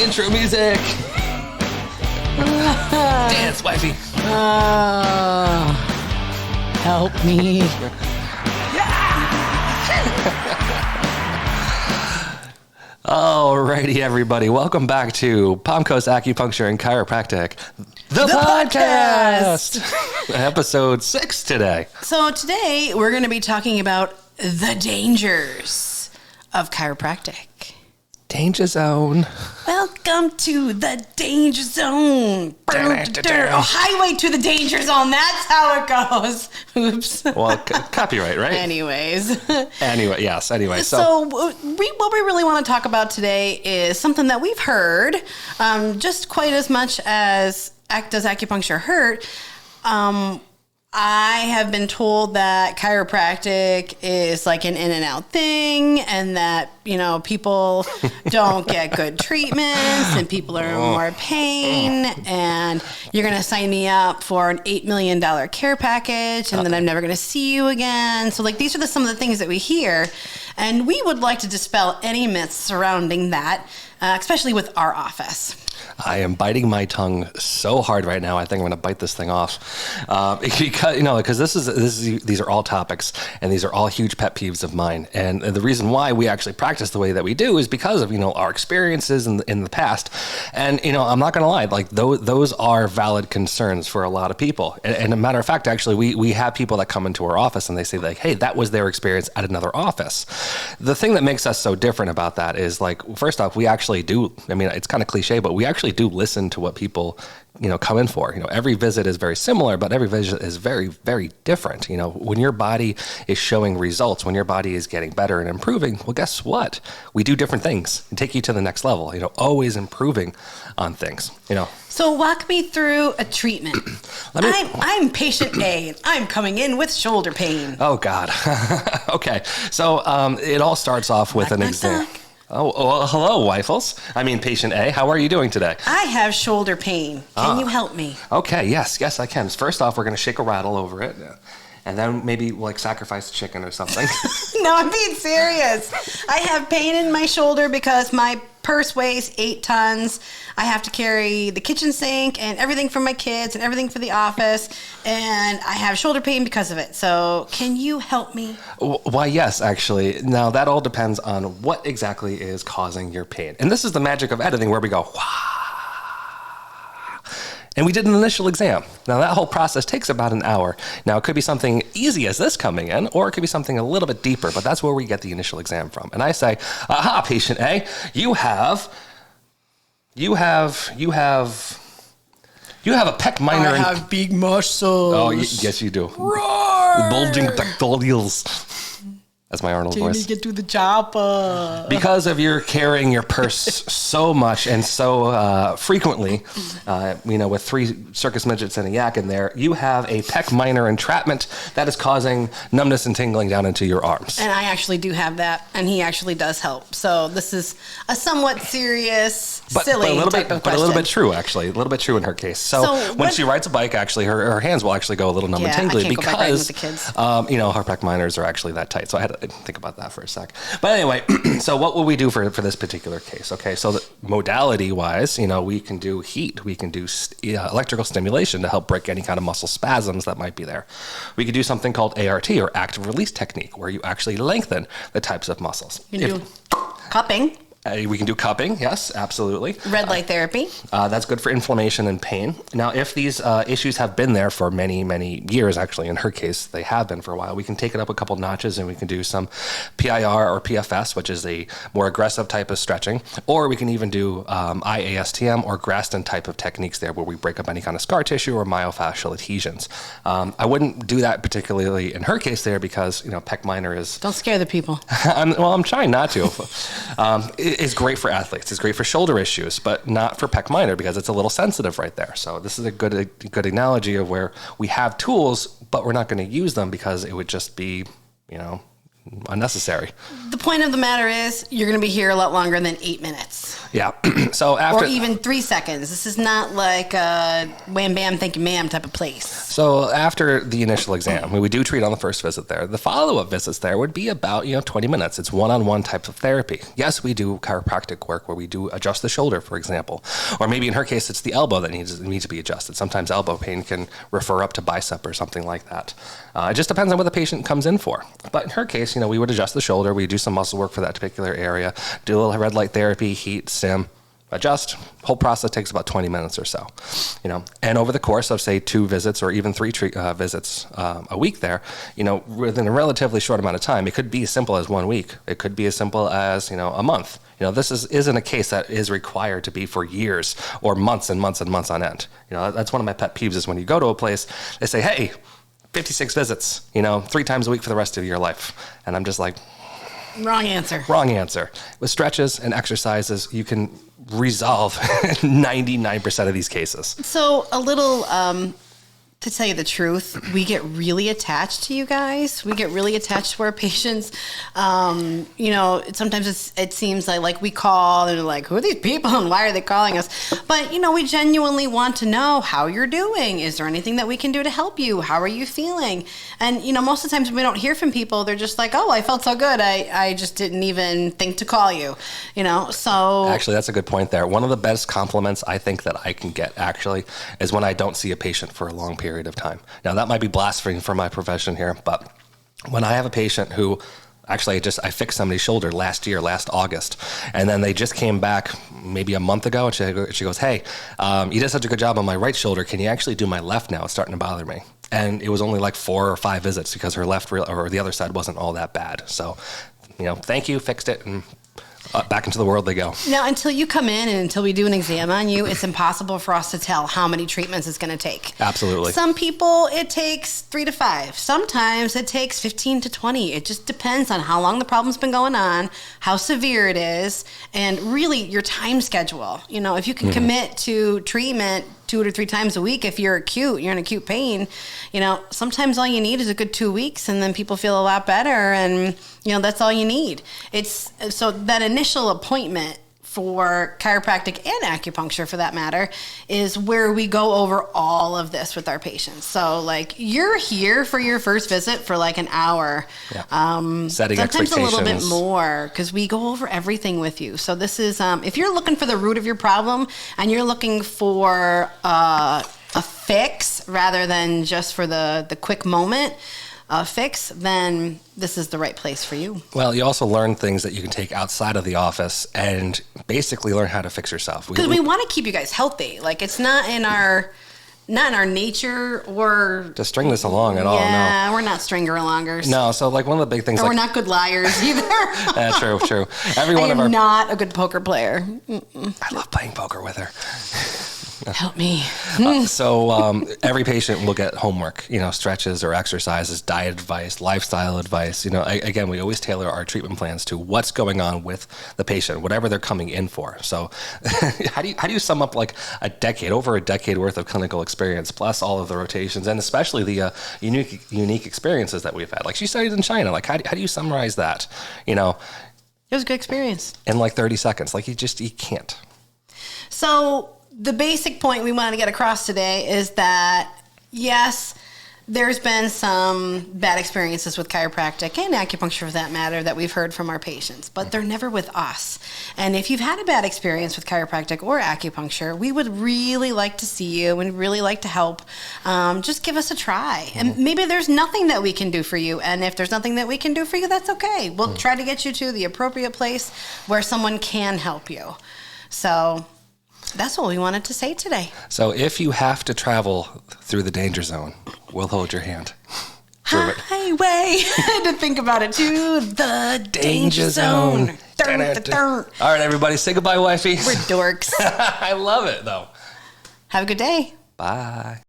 intro music. Dance, wifey. Help me. Alrighty, everybody. Welcome back to Palm Coast Acupuncture and Chiropractic, the podcast. Episode 6 today. So today we're going to be talking about the dangers of chiropractic. Danger zone. Welcome to the danger zone. Highway to the danger zone. That's how it goes. Oops. Well, copyright, right? Anyways. Anyway. So what we really want to talk about today is something that we've heard just quite as much as does acupuncture hurt. I have been told that chiropractic is like an in and out thing and that, people don't get good treatments and people are in more pain and you're going to sign me up for an $8 million care package and then I'm never going to see you again. So these are some of the things that we hear, and we would like to dispel any myths surrounding that, especially with our office. I am biting my tongue so hard right now. I think I'm going to bite this thing off because these are all topics and these are all huge pet peeves of mine. And the reason why we actually practice the way that we do is because of our experiences in the past. And I'm not going to lie, those are valid concerns for a lot of people. And a matter of fact, actually, we have people that come into our office and they say hey, that was their experience at another office. The thing that makes us so different about that is first off, we actually do. I mean, it's kind of cliche, but we actually do listen to what people come in for. Every visit is very similar, but every visit is very, very different. When your body is showing results, when your body is getting better and improving, well, guess what? We do different things and take you to the next level, always improving on things, So walk me through a treatment. I'm patient A, and I'm coming in with shoulder pain. Oh, God. Okay. So it all starts off with an exam. Oh, well, hello, Weifels. I mean, patient A. How are you doing today? I have shoulder pain. Can you help me? Okay, yes, I can. First off, we're going to shake a rattle over it, and then maybe sacrifice a chicken or something. No, I'm being serious. I have pain in my shoulder because my purse weighs 8 tons. I have to carry the kitchen sink and everything for my kids and everything for the office, and I have shoulder pain because of it. So can you help me? Why, yes, actually. Now, that all depends on what exactly is causing your pain. And this is the magic of editing where we go, wow. And we did an initial exam. Now, that whole process takes about an hour. Now, it could be something easy as this coming in, or it could be something a little bit deeper, but that's where we get the initial exam from. And I say, aha, patient A, you have a pec minor. I have big muscles. Oh, yes, you do. Roar! Bulging pectorals. That's my Arnold voice. Get to the chopper. Because of your carrying your purse so much and so frequently, with 3 circus midgets and a yak in there, you have a pec minor entrapment that is causing numbness and tingling down into your arms. And I actually do have that, and he actually does help. So this is a somewhat serious, silly type of question. But a little bit true, actually. A little bit true in her case. So when she rides a bike, actually, her hands will actually go a little numb and tingly because, with the kids. Her pec minors are actually that tight. So I had to think about that for a sec. But anyway, so what will we do for this particular case? Okay, so modality-wise, we can do heat. We can do electrical stimulation to help break any kind of muscle spasms that might be there. We could do something called ART, or active release technique, where you actually lengthen the types of muscles. You can do cupping. We can do cupping, yes, absolutely. Red light therapy. That's good for inflammation and pain. Now, if these issues have been there for many, many years, actually, in her case, they have been for a while, we can take it up a couple notches and we can do some PIR or PFS, which is a more aggressive type of stretching, or we can even do IASTM or Graston type of techniques there where we break up any kind of scar tissue or myofascial adhesions. I wouldn't do that particularly in her case there because, pec minor is... Don't scare the people. I'm trying not to. Is great for athletes. It's great for shoulder issues, but not for pec minor because it's a little sensitive right there. So this is a good analogy of where we have tools, but we're not going to use them because it would just be, unnecessary. The point of the matter is you're going to be here a lot longer than 8 minutes. Yeah. So after, or even 3 seconds. This is not like a wham, bam, thank you, ma'am type of place. So after the initial exam, we do treat on the first visit there. The follow-up visits there would be about 20 minutes. It's one-on-one type of therapy. Yes, we do chiropractic work where we do adjust the shoulder, for example, or maybe in her case it's the elbow that needs to be adjusted. Sometimes elbow pain can refer up to bicep or something like that. It just depends on what the patient comes in for. But in her case, we would adjust the shoulder. We do some muscle work for that particular area. Do a little red light therapy, heat, stim. Adjust. Whole process takes about 20 minutes or so, and over the course of say 2 visits or even 3 visits a week there, within a relatively short amount of time, it could be as simple as 1 week. It could be as simple as, a month. This isn't a case that is required to be for years or months and months and months on end. That's one of my pet peeves is when you go to a place, they say, hey, 56 visits, 3 times a week for the rest of your life. And I'm just like, wrong answer. Wrong answer. With stretches and exercises, you can resolve 99% of these cases. So a little, to tell you the truth, we get really attached to you guys. We get really attached to our patients. Sometimes it seems like we call and they're like, who are these people and why are they calling us? But, we genuinely want to know how you're doing. Is there anything that we can do to help you? How are you feeling? And, most of the times when we don't hear from people, they're just like, oh, I felt so good. I just didn't even think to call you, so. Actually, that's a good point there. One of the best compliments I think that I can get actually is when I don't see a patient for a long period of time. Now, that might be blasphemy for my profession here, but when I have a patient who actually I fixed somebody's shoulder last August, and then they just came back maybe a month ago, and she goes, hey, you did such a good job on my right shoulder. Can you actually do my left now? It's starting to bother me. And it was only like 4 or 5 visits because her left or the other side wasn't all that bad. So, thank you, fixed it, and back into the world they go. Now, until you come in and until we do an exam on you, it's impossible for us to tell how many treatments it's going to take. Absolutely. Some people, it takes 3 to 5. Sometimes it takes 15 to 20. It just depends on how long the problem's been going on, how severe it is, and really your time schedule. If you can commit to treatment 2 to 3 times a week, if you're in acute pain, sometimes all you need is a good 2 weeks and then people feel a lot better, and that's all you need. It's so that initial appointment for chiropractic and acupuncture, for that matter, is where we go over all of this with our patients. So, you're here for your first visit for an hour. Yeah. sometimes Setting expectations. A little bit more, because we go over everything with you. So this is, if you're looking for the root of your problem and you're looking for a fix rather than just for the quick moment, fix, then this is the right place for you. Well, you also learn things that you can take outside of the office and basically learn how to fix yourself. Because we want to keep you guys healthy. It's not in our nature or to string this along at all. Yeah, no. We're not stringer-alongers. No, so one of the big things. And we're not good liars either. Yeah, true. I am not a good poker player. Mm-mm. I love playing poker with her. Help me. Every patient will get homework, stretches or exercises, diet advice, lifestyle advice. Again, we always tailor our treatment plans to what's going on with the patient, whatever they're coming in for. So how do you sum up over a decade worth of clinical experience, plus all of the rotations and especially the unique experiences that we've had? She studied in China. How do you summarize that? It was a good experience. In 30 seconds. You can't. So the basic point we wanted to get across today is that, yes, there's been some bad experiences with chiropractic and acupuncture, for that matter, that we've heard from our patients, but they're never with us. And if you've had a bad experience with chiropractic or acupuncture, we would really like to see you and really like to help. Just give us a try. And maybe there's nothing that we can do for you. And if there's nothing that we can do for you, that's okay. We'll try to get you to the appropriate place where someone can help you. So that's what we wanted to say today. So if you have to travel through the danger zone, we'll hold your hand. Highway. I had to think about it too. The danger zone. All right, everybody, say goodbye, wifey. We're dorks. I love it, though. Have a good day. Bye.